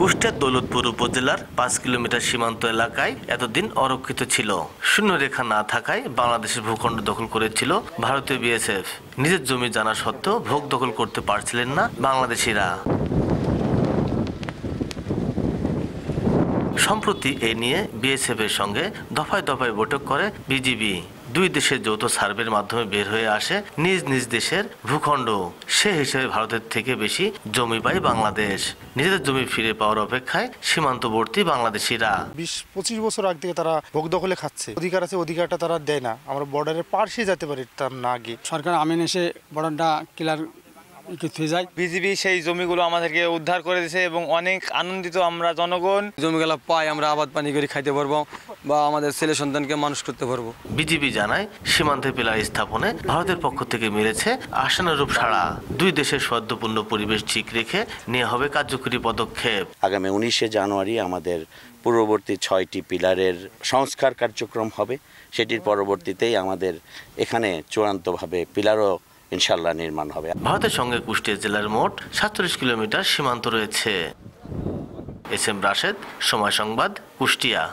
কুষ্টিয়ার দৌলতপুর উপজেলার ৫ কিলোমিটার সীমান্ত এলাকায় এতদিন অরক্ষিত ছিল। শূন্যরেখা না থাকায় বাংলাদেশের ভূখণ্ড দখল করেছিল ভারতীয় বিএসএফ। নিজের জমি জানা সত্ত্বেও ভোগ দখল করতে পারছিলেন না বাংলাদেশিরা। সম্প্রতি এ নিয়ে বিএসএফ এর সঙ্গে দফায় দফায় বৈঠক করে বিজিবি। দুই দেশের যৌথ সার্ভের মাধ্যমে বের হয়ে আসে নিজ নিজ দেশের ভূখণ্ড। সে হিসেবে ভারতের থেকে বেশি জমি পায় বাংলাদেশ। নিজেদের জমি ফিরে পাওয়ার অপেক্ষায় সীমান্তবর্তী বাংলাদেশিরা। ২০-২৫ বছর আগে থেকে তারা ভোগ দখলে খাচ্ছে। অধিকার আছে, অধিকারটা তারা দেয় না। আমরা বর্ডারের পাশে যেতে পারি তার না আগে সরকার আমিন এসে বর্ডারটা ক্লিয়ার যায়। বিজিবি সেই জমিগুলো আমাদেরকে উদ্ধার করে দিয়েছে এবং অনেক আনন্দিত আমরা জনগণ। জমিগুলো পাই আমরা আবাদ পানি করে খাইতে পারবো বা আমাদের ছেলে সন্তানকে মানুষ করতে পারবো। বিজিবি জানায় সীমান্তে পিলার স্থাপনে ভারতের পক্ষ থেকে মিলেছে আশানুরূপ সাড়া। দুই দেশের সদ্যপূর্ণ পরিবেশ ঠিক রেখে নেওয়া হবে কার্যকরী পদক্ষেপ। আগামী 19শে জানুয়ারি আমাদের পূর্ববর্তী 6টি পিলারের সংস্কার কার্যক্রম হবে। সেটির পরবর্তীতেই আমাদের এখানে চূড়ান্তভাবে পিলারও ইনশাল্লাহ নির্মাণ হবে। ভারতের সঙ্গে কুষ্টিয়া জেলার মোট 47 কিলোমিটার সীমান্ত রয়েছে। এস এম রাশেদ, সময় সংবাদ, কুষ্টিয়া।